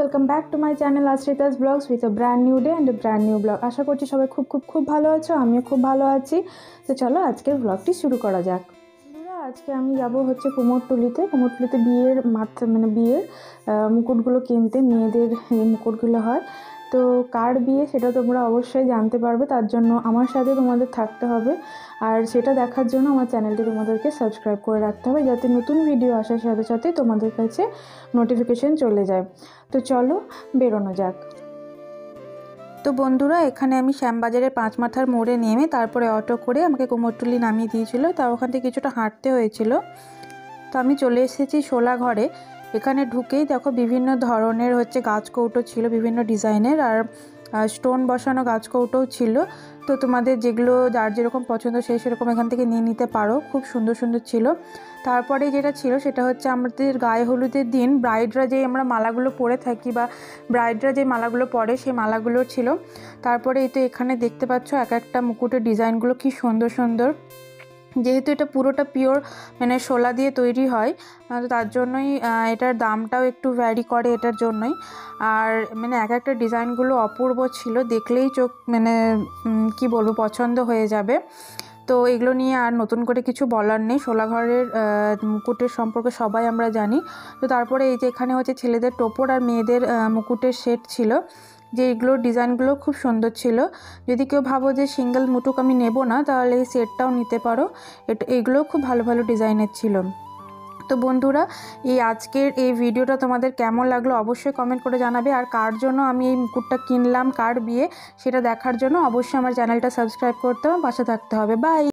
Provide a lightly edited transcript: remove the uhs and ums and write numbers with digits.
Welcome back to my channel Ashrita's vlogs with a brand new day and a brand new vlog. আশা করছি সবাই খুব ভালো আছো, আমিও খুব ভালো আছি। তো চলো আজকের ব্লগটি শুরু করা যাক। আজকে আমি যাব হচ্ছে কুমোরটুলিতে বিয়ের বিয়ের মুকুটগুলো কিনতে। মেয়েদের যে মুকুটগুলো হয়, তো কার বিয়ে সেটা তোমরা অবশ্যই জানতে পারবে। তার জন্য আমার সাথে তোমাদের থাকতে হবে, আর সেটা দেখার জন্য আমার চ্যানেলটি তোমাদেরকে সাবস্ক্রাইব করে রাখতে হবে, যাতে নতুন ভিডিও আসার সাথে সাথে তোমাদের কাছে নোটিফিকেশন চলে যায়। তো চলো বেরোনো যাক। তো বন্ধুরা, এখানে আমি শ্যামবাজারের 5 মাথার মোড়ে নেমে তারপরে অটো করে আমাকে কুমোরটুলি নামিয়ে দিয়েছিল। তা ওখান থেকে কিছুটা হাঁটতে হয়েছিল। তো আমি চলে এসেছি শোলাঘরে। এখানে ঢুকেই দেখো বিভিন্ন ধরনের হচ্ছে গাছকৌটো ছিল, বিভিন্ন ডিজাইনের, আর স্টোন বসানো গাছকৌটোও ছিল। তো তোমাদের যেগুলো যার যেরকম পছন্দ সেই সেরকম এখান থেকে নিয়ে নিতে পারো। খুব সুন্দর ছিল। তারপরে যেটা ছিল সেটা হচ্ছে আমাদের গায়ে হলুদের দিন ব্রাইডরা যে আমরা মালাগুলো পরে থাকি, বা ব্রাইডরা যে মালাগুলো পরে সেই মালাগুলো ছিল। তারপরে এই তো এখানে দেখতে পাচ্ছ এক একটা মুকুটের ডিজাইনগুলো কি সুন্দর। যেহেতু এটা পুরোটা পিওর শোলা দিয়ে তৈরি হয়, তো তার জন্যই এটার দামটাও একটু ভ্যারি করে এটার জন্যই। আর এক একটা ডিজাইনগুলো অপূর্ব ছিল, দেখলেই চোখ কি বলবো, পছন্দ হয়ে যাবে। তো এগুলো নিয়ে আর নতুন করে কিছু বলার নেই। শোলাঘরের মুকুটের সম্পর্কে সবাই আমরা জানি। তো তারপরে এই যে এখানে হচ্ছে ছেলেদের টোপর আর মেয়েদের মুকুটের সেট ছিল, যে এগুলোর ডিজাইনগুলো খুব সুন্দর ছিল। যদি কেউ ভাবো যে সিঙ্গেল মুটুক আমি নেব না, তাহলে এই সেটটাও নিতে পারো। এগুলোও খুব ভালো ডিজাইনের ছিল। তো বন্ধুরা, এই আজকের এই ভিডিওটা তোমাদের কেমন লাগলো অবশ্যই কমেন্ট করে জানাবে। আর কার জন্য আমি এই মুকুটটা কিনলাম, কার বিয়ে, সেটা দেখার জন্য অবশ্যই আমার চ্যানেলটা সাবস্ক্রাইব করতে হবে, পাশে থাকতে হবে। বাই।